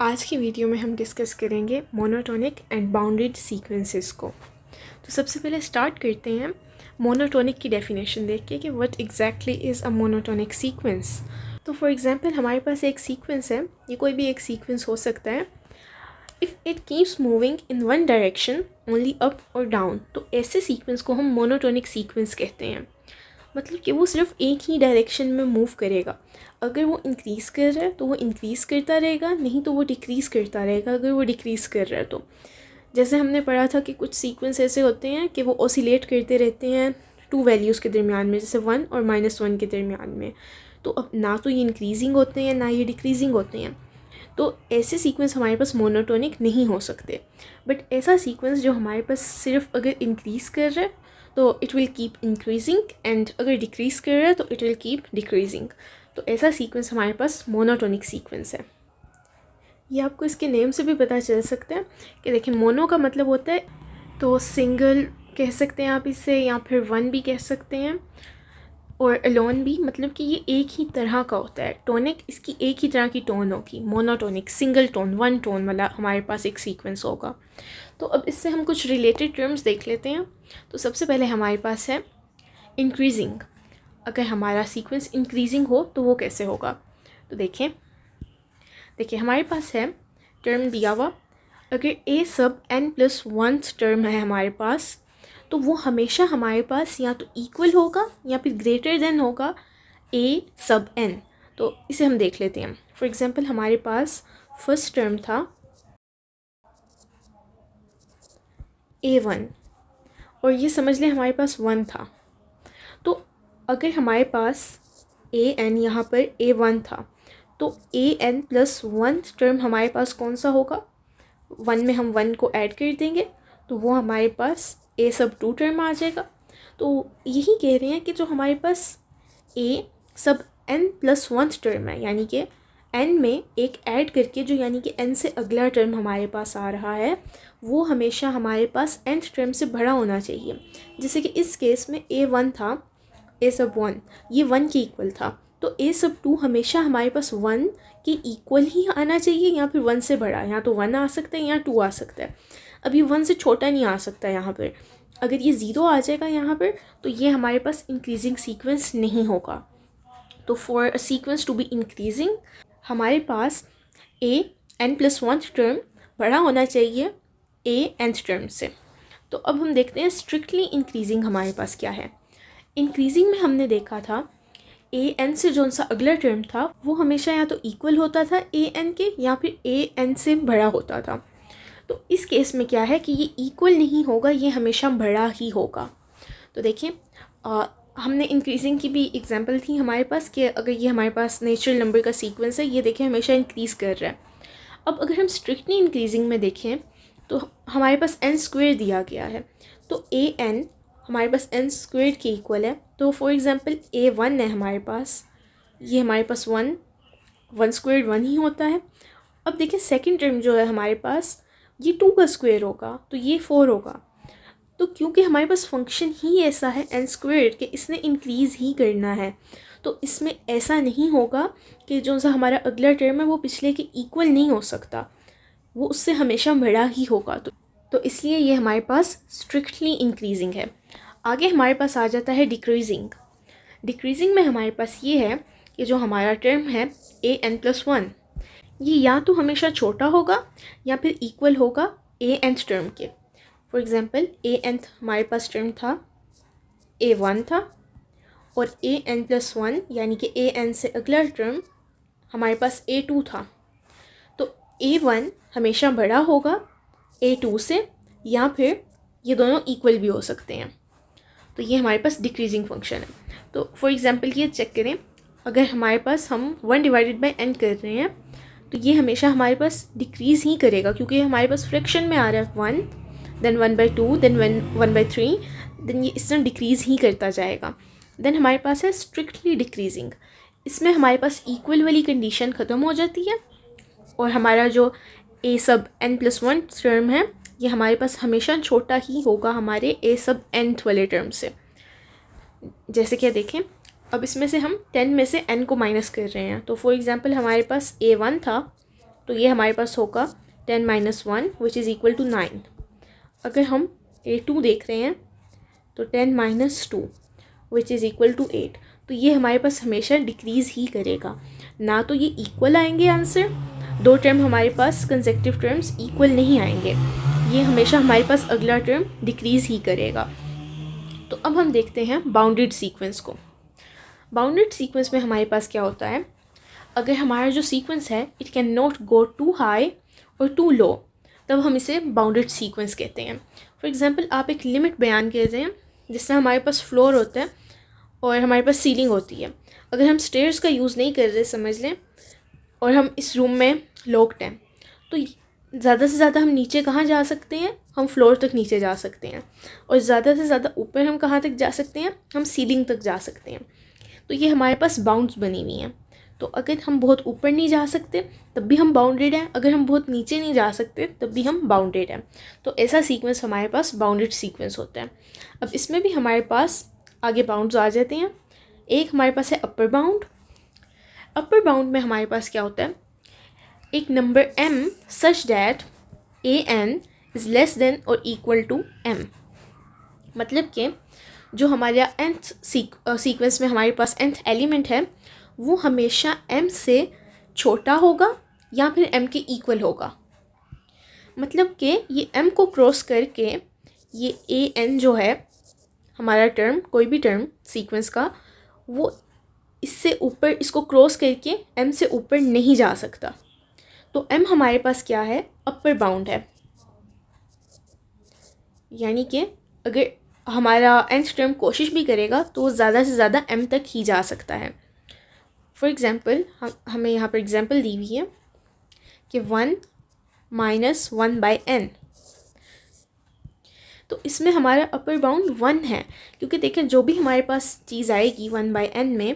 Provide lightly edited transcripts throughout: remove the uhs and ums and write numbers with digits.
आज की वीडियो में हम डिस्कस करेंगे मोनोटोनिक एंड बाउंडेड सीक्वेंसेस को। तो सबसे पहले स्टार्ट करते हैं मोनोटोनिक की डेफिनेशन देख के कि what exactly is a monotonic sequence. तो फॉर एग्जांपल हमारे पास एक सीक्वेंस है, ये कोई भी एक सीक्वेंस हो सकता है। If it keeps moving in one direction only up और डाउन, तो ऐसे सीक्वेंस को हम मोनोटोनिक सीक्वेंस कहते हैं। मतलब कि वो सिर्फ एक ही डायरेक्शन में मूव करेगा। अगर वो इंक्रीज़ कर रहा है तो वो इंक्रीज़ करता रहेगा, नहीं तो वो डिक्रीज़ करता रहेगा अगर वो डिक्रीज़ कर रहा है तो। जैसे हमने पढ़ा था कि कुछ सीक्वेंस ऐसे होते हैं कि वो ऑसिलेट करते रहते हैं टू वैल्यूज़ के दरमियान में, जैसे 1 और -1 के दरमियान में। तो अब ना तो ये इंक्रीजिंग होते हैं ना ये डिक्रीजिंग होते हैं। तो ऐसे सीक्वेंस हमारे पास मोनोटोनिक नहीं हो सकते। बट ऐसा सीक्वेंस जो हमारे पास सिर्फ अगर इंक्रीज़ कर रहा है तो it will keep increasing, and अगर डिक्रीज़ कर रहा है तो इट विल कीप डिक्रीजिंग। तो ऐसा सीक्वेंस हमारे पास मोनोटोनिक सीक्वेंस है। ये आपको इसके नेम से भी पता चल सकता है कि देखिए, मोनो का मतलब होता है तो सिंगल कह सकते हैं आप इसे, या फिर वन भी कह सकते हैं, और अलोन भी, मतलब कि ये एक ही तरह का होता है। टोनिक इसकी एक ही तरह की टोन होगी। Monotonic single tone, one tone वाला हमारे पास एक सीक्वेंस होगा। तो अब इससे हम कुछ रिलेटेड टर्म्स देख लेते हैं। तो सबसे पहले हमारे पास है इंक्रीजिंग। अगर हमारा सीक्वेंस इंक्रीजिंग हो तो वो कैसे होगा, तो देखिए हमारे पास है टर्म दिया हुआ, अगर ए सब n+1 टर्म है हमारे पास, तो वो हमेशा हमारे पास या तो इक्वल होगा या फिर ग्रेटर देन होगा a सब n। तो इसे हम देख लेते हैं। फॉर एग्जांपल हमारे पास फर्स्ट टर्म था a1, और ये समझ लें हमारे पास 1 था। तो अगर हमारे पास an यहाँ पर a1 था, तो an+1 टर्म हमारे पास कौन सा होगा, 1 में हम 1 को ऐड कर देंगे तो वो हमारे पास a सब 2 टर्म आ जाएगा। तो यही कह रहे हैं कि जो हमारे पास a सब n+1 टर्म है, यानी कि n में एक ऐड करके जो यानी कि n से अगला टर्म हमारे पास आ रहा है, वो हमेशा हमारे पास nth टर्म से बड़ा होना चाहिए। जैसे कि इस केस में a1 था, a सब 1 ये 1 के इक्वल था, तो a सब 2 हमेशा हमारे पास 1 के इक्वल ही आना चाहिए, या फिर 1 से बड़ा। या तो 1 आ सकता है या 2 आ सकता है। अब ये 1 से छोटा नहीं आ सकता यहाँ पर। अगर ये 0 आ जाएगा यहाँ पर तो ये हमारे पास इंक्रीजिंग सीक्वेंस नहीं होगा। तो for a sequence to be increasing हमारे पास a n+1 टर्म बड़ा होना चाहिए a nth टर्म से। तो अब हम देखते हैं स्ट्रिक्टली इंक्रीजिंग हमारे पास क्या है। इंक्रीजिंग में हमने देखा था a n से जो सा अगला टर्म था वो हमेशा या तो इक्वल होता था a n के, या फिर a n से बड़ा होता था। तो इस केस में क्या है कि ये इक्वल नहीं होगा, ये हमेशा बड़ा ही होगा। तो देखिए हमने इंक्रीजिंग की भी एग्जांपल थी हमारे पास कि अगर ये हमारे पास नेचुरल नंबर का सीक्वेंस है, ये देखिए हमेशा इंक्रीज़ कर रहा है। अब अगर हम स्ट्रिक्टली इंक्रीजिंग में देखें तो हमारे पास n² दिया गया है, तो an हमारे पास n² के इक्वल है। तो फॉर एग्जांपल a1 है हमारे पास, ये हमारे पास 1² 1 ही होता है। अब देखिए सेकंड टर्म जो है हमारे पास, ये 2 का स्क्वायर होगा तो ये 4 होगा। तो क्योंकि हमारे पास फंक्शन ही ऐसा है n² कि इसने इंक्रीज़ ही करना है, तो इसमें ऐसा नहीं होगा कि जो सा हमारा अगला टर्म है वो पिछले के इक्वल नहीं हो सकता, वो उससे हमेशा बड़ा ही होगा। तो इसलिए ये हमारे पास स्ट्रिक्टली इंक्रीजिंग है। आगे हमारे पास आ जाता है डिक्रीजिंग। डिक्रीजिंग में हमारे पास ये है कि जो हमारा टर्म है a n+1, ये या तो हमेशा छोटा होगा या फिर इक्वल होगा a nth टर्म के। फॉर एग्जांपल a nth हमारे पास टर्म था a1 था, और a n+1 यानी कि a n से अगला टर्म हमारे पास a2 था। तो a1 हमेशा बड़ा होगा a2 से, या फिर ये दोनों इक्वल भी हो सकते हैं। तो ये हमारे पास डिक्रीजिंग फंक्शन है। तो फॉर एग्जांपल ये चेक करें, अगर हमारे पास हम 1/n कर रहे हैं तो ये हमेशा हमारे पास डिक्रीज़ ही करेगा, क्योंकि हमारे पास फ्रैक्शन में आ रहा है 1, देन 1/2, देन 1/3, देन ये इस तरह डिक्रीज़ ही करता जाएगा। देन हमारे पास है स्ट्रिक्टली डिक्रीजिंग। इसमें हमारे पास इक्वल वाली कंडीशन ख़त्म हो जाती है, और हमारा जो a सब n+1 टर्म है ये हमारे पास हमेशा छोटा ही होगा हमारे a सब nth वाले टर्म से। जैसे कि देखें, अब इसमें से हम 10 में से n को माइनस कर रहे हैं। तो फॉर एग्जांपल हमारे पास a1 था, तो ये हमारे पास होगा 10 minus 1 which is equal to 9। अगर हम A2 देख रहे हैं तो 10 minus 2 which is equal to 8। तो ये हमारे पास हमेशा डिक्रीज़ ही करेगा, ना तो ये इक्वल आएंगे आंसर। दो टर्म हमारे पास कंसेक्टिव टर्म्स इक्वल नहीं आएंगे, ये हमेशा हमारे पास अगला टर्म डिक्रीज़ ही करेगा। तो अब हम देखते हैं बाउंडेड सीक्वेंस को। बाउंडेड सीक्वेंस में हमारे पास क्या होता है, अगर हमारा जो सीक्वेंस है it can not go too high और टू लो, तब हम इसे बाउंडेड सीक्वेंस कहते हैं। फॉर एग्जांपल आप एक लिमिट बयान कर रहे हैं जिसमें हमारे पास फ्लोर होता है और हमारे पास सीलिंग होती है। अगर हम स्टेयर्स का यूज़ नहीं कर रहे समझ लें, और हम इस रूम में लॉक्ड हैं, तो ज़्यादा से ज़्यादा हम नीचे कहाँ जा सकते हैं, हम फ्लोर तक नीचे जा सकते हैं, और ज़्यादा से ज़्यादा ऊपर हम कहाँ तक जा सकते हैं, हम सीलिंग तक जा सकते हैं। तो ये हमारे पास बाउंड्स बनी हुई हैं। तो अगर हम बहुत ऊपर नहीं जा सकते तब भी हम बाउंडेड हैं, अगर हम बहुत नीचे नहीं जा सकते तब भी हम बाउंडेड हैं। तो ऐसा सीक्वेंस हमारे पास बाउंडेड सीक्वेंस होता है। अब इसमें भी हमारे पास आगे बाउंड्स आ जाते हैं। एक हमारे पास है अपर बाउंड। अपर बाउंड में हमारे पास क्या होता है, एक number m such that an is less than और इक्वल टू m। मतलब कि जो हमारे nth सीक्वेंस में हमारे पास nth एलिमेंट है वो हमेशा m से छोटा होगा या फिर m के इक्वल होगा। मतलब कि ये m को क्रॉस करके ये an जो है हमारा टर्म, कोई भी टर्म सीक्वेंस का, वो इससे ऊपर, इसको क्रॉस करके m से ऊपर नहीं जा सकता। तो m हमारे पास क्या है, अपर बाउंड है। यानी कि अगर हमारा nth टर्म कोशिश भी करेगा तो वो ज़्यादा से ज़्यादा m तक ही जा सकता है। फॉर एग्ज़ाम्पल हमें यहाँ पर एग्ज़ाम्पल दी हुई है कि 1 माइनस 1 बाई n। तो इसमें हमारा अपर बाउंड 1 है, क्योंकि देखें जो भी हमारे पास चीज़ आएगी 1 बाई n में,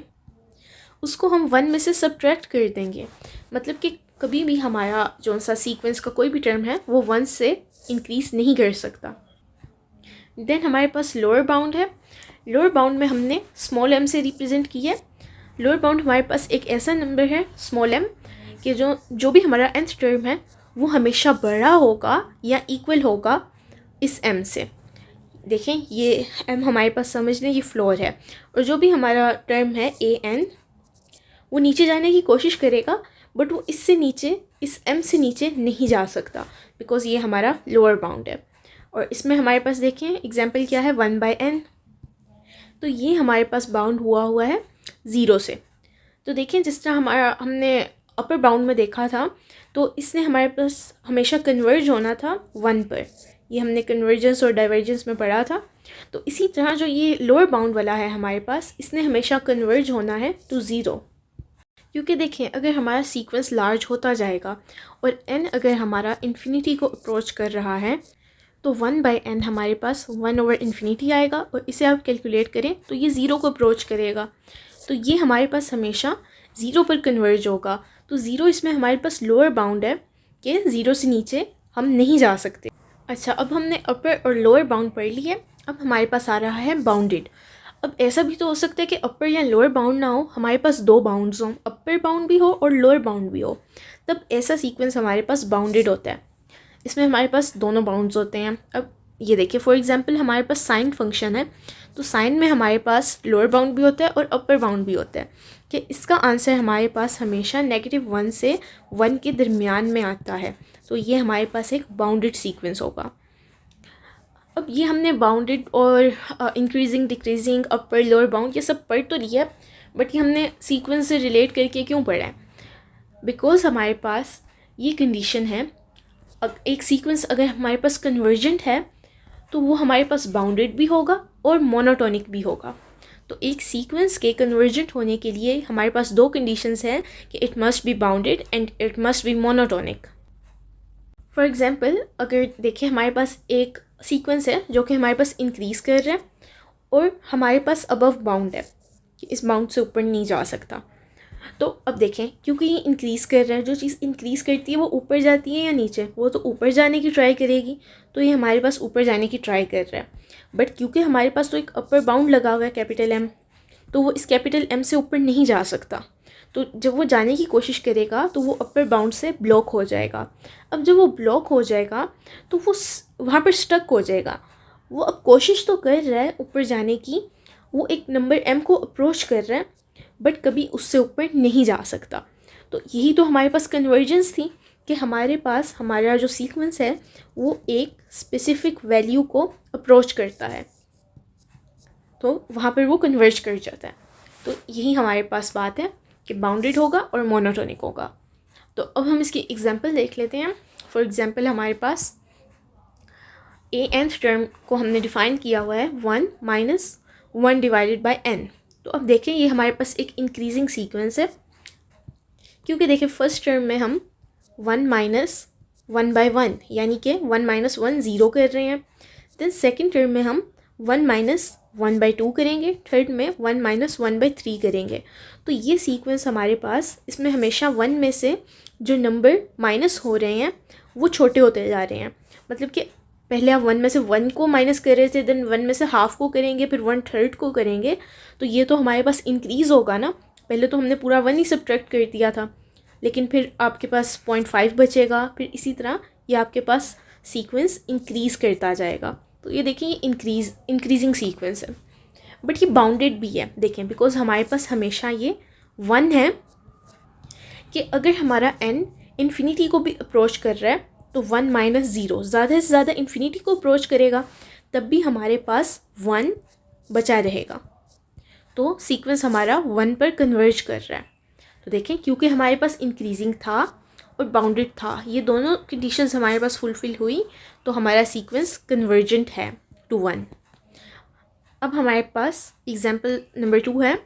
उसको हम 1 में से सब्ट्रैक्ट कर देंगे। मतलब कि कभी भी हमारा जो सा सीक्वेंस का कोई भी टर्म है वो 1 से इंक्रीज़ नहीं कर सकता। देन हमारे पास लोअर बाउंड है। लोअर बाउंड में हमने स्मॉल m से रिप्रेजेंट किया है। लोअर बाउंड हमारे पास एक ऐसा नंबर है स्मॉल m कि जो भी हमारा nth टर्म है वो हमेशा बड़ा होगा या इक्वल होगा इस m से। देखें ये m हमारे पास समझ लें ये फ्लोर है, और जो भी हमारा टर्म है an वो नीचे जाने की कोशिश करेगा, बट वो इससे नीचे, इस m से नीचे नहीं जा सकता, बिकॉज़ ये हमारा लोअर बाउंड है। और इसमें हमारे पास देखें एग्जाम्पल क्या है, 1 बाई n। तो ये हमारे पास बाउंड हुआ है 0 से। तो देखें जिस तरह हमने अपर बाउंड में देखा था, तो इसने हमारे पास हमेशा कन्वर्ज होना था 1 पर। ये हमने कन्वर्जेंस और डाइवर्जेंस में पढ़ा था। तो इसी तरह जो ये लोअर बाउंड वाला है हमारे पास, इसने हमेशा कन्वर्ज होना है टू 0। क्योंकि देखें अगर हमारा सीक्वेंस लार्ज होता जाएगा और n अगर हमारा इन्फिनिटी को अप्रोच कर रहा है, तो 1 बाई n हमारे पास 1 ओवर इन्फिनिटी आएगा, और इसे आप कैलकुलेट करें तो ये 0 को अप्रोच करेगा। तो ये हमारे पास हमेशा 0 पर कन्वर्ज होगा। तो 0 इसमें हमारे पास लोअर बाउंड है कि 0 से नीचे हम नहीं जा सकते। अच्छा, अब हमने अपर और लोअर बाउंड पढ़ लिया। अब हमारे पास आ रहा है बाउंडेड। अब ऐसा भी तो हो सकता है कि अपर या लोअर बाउंड ना हो, हमारे पास दो बाउंड्स हों, अपर बाउंड भी हो और लोअर बाउंड भी हो, तब ऐसा सीक्वेंस हमारे पास बाउंडेड होता है। इसमें हमारे पास दोनों बाउंड्स होते हैं। अब ये देखिए फॉर एग्जांपल हमारे पास साइन फंक्शन है, तो साइन में हमारे पास लोअर बाउंड भी होता है और अपर बाउंड भी होता है, कि इसका आंसर हमारे पास हमेशा -1 से 1 के दरमियान में आता है। तो ये हमारे पास एक बाउंडेड सीक्वेंस होगा। अब ये हमने बाउंडेड और increasing decreasing upper lower bound ये सब पढ़ तो लिया, बट ये हमने सीक्वेंस से रिलेट करके क्यों पढ़ा है? बिकॉज हमारे पास ये कंडीशन है, एक सीक्वेंस अगर हमारे पास कन्वर्जेंट है तो वो हमारे पास बाउंडेड भी होगा और मोनोटोनिक भी होगा। तो एक सीक्वेंस के कन्वर्जेंट होने के लिए हमारे पास दो कंडीशंस हैं कि it must be bounded and it must be monotonic. For example अगर देखें हमारे पास एक सीक्वेंस है जो कि हमारे पास इंक्रीज़ कर रहा है और हमारे पास अबव बाउंड है कि इस बाउंड से ऊपर नहीं जा सकता। तो अब देखें क्योंकि ये इंक्रीज़ कर रहा है, जो चीज़ इंक्रीज़ करती है वो ऊपर जाती है या नीचे, वो तो ऊपर जाने की ट्राई करेगी, तो ये हमारे पास ऊपर जाने की ट्राई कर रहा है। बट क्योंकि हमारे पास तो एक अपर बाउंड लगा हुआ है कैपिटल M, तो वो इस कैपिटल M से ऊपर नहीं जा सकता। तो जब वो जाने की कोशिश करेगा तो वो अपर बाउंड से ब्लॉक हो जाएगा। अब जब वो ब्लॉक हो जाएगा तो वो वहाँ पर स्टक हो जाएगा। वो अब कोशिश तो कर रहा है ऊपर जाने की, वो एक नंबर m को अप्रोच कर रहा है, बट कभी उससे ऊपर नहीं जा सकता। तो यही तो हमारे पास कन्वर्जेंस थी कि हमारे पास हमारा जो सीक्वेंस है वो एक स्पेसिफिक वैल्यू को अप्रोच करता है, तो वहाँ पर वो कन्वर्ज कर जाता है। तो यही हमारे पास बात है कि बाउंडेड होगा और मोनोटोनिक होगा। तो अब हम इसकी एग्जांपल देख लेते हैं। फॉर एग्जांपल हमारे पास ए nth टर्म को हमने डिफ़ाइन किया हुआ है 1 माइनस 1 डिवाइडेड बाय n। तो अब देखें ये हमारे पास एक इंक्रीजिंग सीक्वेंस है, क्योंकि देखें फर्स्ट टर्म में हम 1 माइनस 1 बाय 1 यानी कि 1 माइनस 1 ज़ीरो कर रहे हैं। देन सेकेंड टर्म में हम 1 माइनस 1 बाई 2 करेंगे, थर्ड में 1 माइनस 1 बाई 3 करेंगे। तो ये सीक्वेंस हमारे पास, इसमें हमेशा 1 में से जो नंबर माइनस हो रहे हैं वो छोटे होते जा रहे हैं। मतलब कि पहले आप 1 में से 1 को माइनस कर रहे थे, देन 1 में से हाफ को करेंगे, फिर 1/3 को करेंगे। तो ये तो हमारे पास इंक्रीज़ होगा ना। पहले तो हमने पूरा 1 ही सब्ट्रैक्ट कर दिया था, लेकिन फिर आपके पास 0.5 बचेगा, फिर इसी तरह ये आपके पास सीक्वेंस इंक्रीज़ करता जाएगा। तो ये देखें ये इंक्रीजिंग सीक्वेंस है, बट ये बाउंडेड भी है। देखें बिकॉज हमारे पास हमेशा ये 1 है कि अगर हमारा n इन्फिनिटी को भी अप्रोच कर रहा है तो 1 माइनस 0 ज़्यादा से ज़्यादा इन्फिनिटी को अप्रोच करेगा, तब भी हमारे पास 1 बचा रहेगा। तो सीक्वेंस हमारा 1 पर कन्वर्ज कर रहा है। तो देखें क्योंकि हमारे पास इंक्रीजिंग था और बाउंडेड था, ये दोनों कंडीशंस हमारे पास फुलफ़िल हुई, तो हमारा सीक्वेंस कन्वर्जेंट है टू 1। अब हमारे पास एग्जांपल नंबर 2 है।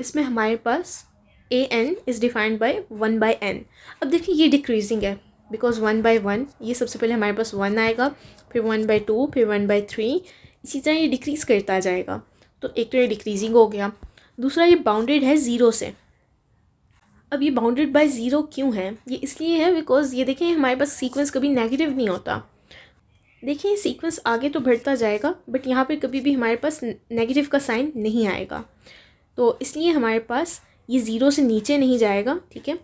इसमें हमारे पास a n is defined by 1 by n। अब देखिए ये डिक्रीजिंग है, बिकॉज 1 बाय 1 ये सबसे पहले हमारे पास 1 आएगा, फिर 1 बाय 2, फिर 1 बाय 3, इसी तरह ये डिक्रीज़ करता जाएगा। तो एक तो ये डिक्रीजिंग हो गया, दूसरा ये बाउंडेड है 0 से। अब ये बाउंडेड बाय 0 क्यों है? ये इसलिए है बिकॉज ये देखें हमारे पास सीक्वेंस कभी नेगेटिव नहीं होता। देखिए सीक्वेंस आगे तो बढ़ता जाएगा, बट यहाँ पे कभी भी हमारे पास नेगेटिव का साइन नहीं आएगा। तो इसलिए हमारे पास ये 0 से नीचे नहीं जाएगा, ठीक है।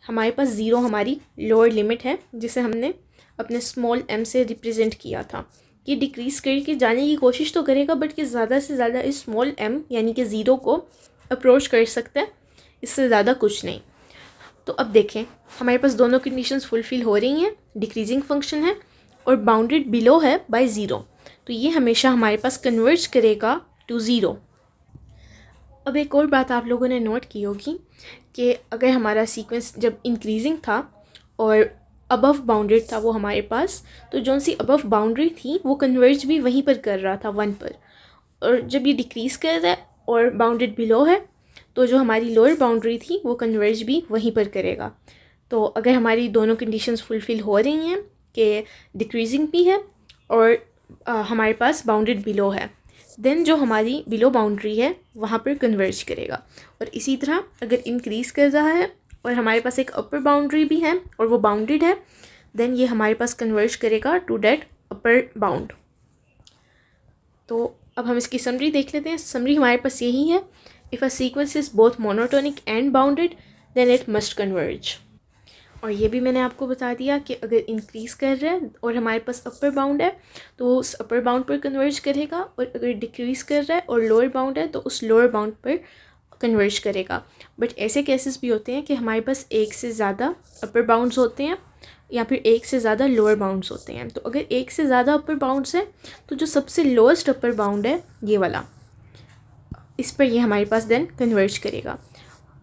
हमारे पास 0 हमारी लोअर लिमिट है, जिसे हमने अपने स्मॉल m से रिप्रेजेंट किया था। ये डिक्रीज़ करके जाने की कोशिश तो करेगा, बट ये ज़्यादा से ज़्यादा इस स्मॉल m यानी कि 0 को अप्रोच कर सकता है, इससे ज़्यादा कुछ नहीं। तो अब देखें हमारे पास दोनों कंडीशंस फुलफ़िल हो रही हैं, डिक्रीजिंग फंक्शन है और बाउंडेड बिलो है बाय 0। तो ये हमेशा हमारे पास कन्वर्ज करेगा टू 0। अब एक और बात आप लोगों ने नोट की होगी कि अगर हमारा सीक्वेंस जब इंक्रीजिंग था और अबव बाउंडेड था वो हमारे पास, तो जौन सी अबव बाउंड्री थी वो कन्वर्ज भी वहीं पर कर रहा था 1 पर, और जब ये डिक्रीज़ कर रहा है और बाउंडेड बिलो है तो जो हमारी लोअर बाउंड्री थी वो कन्वर्ज भी वहीं पर करेगा। तो अगर हमारी दोनों कंडीशंस फुलफ़िल हो रही हैं कि डिक्रीजिंग भी है और हमारे पास बाउंडेड बिलो है, देन जो हमारी बिलो बाउंड्री है वहाँ पर कन्वर्ज करेगा। और इसी तरह अगर इंक्रीज़ कर रहा है और हमारे पास एक अपर बाउंड्री भी है और वो बाउंडेड है, देन ये हमारे पास कन्वर्ज करेगा टू डेट अपर बाउंड। तो अब हम इसकी समरी देख लेते हैं। समरी हमारे पास यही है, if a sequence is both monotonic and bounded then it must converge. और ये भी मैंने आपको बता दिया कि अगर इंक्रीज़ कर रहा है और हमारे पास अपर बाउंड है तो उस अपर बाउंड पर कन्वर्ज करेगा, और अगर डिक्रीज़ कर रहा है और लोअर बाउंड है तो उस लोअर बाउंड पर कन्वर्ज करेगा। बट ऐसे केसेस भी होते हैं कि हमारे पास एक से ज़्यादा अपर बाउंड्स होते हैं या फिर एक से ज़्यादा लोअर बाउंड्स होते हैं। तो अगर एक से ज़्यादा अपर बाउंड्स है तो जो सबसे लोएस्ट अपर बाउंड है ये वाला, इस पर ये हमारे पास देन कन्वर्ज करेगा।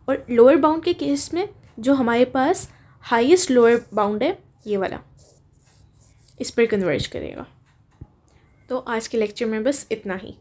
और लोअर बाउंड के केस में जो हमारे पास हाईएस्ट लोअर बाउंड है ये वाला, इस पर कन्वर्ज करेगा। तो आज के लेक्चर में बस इतना ही।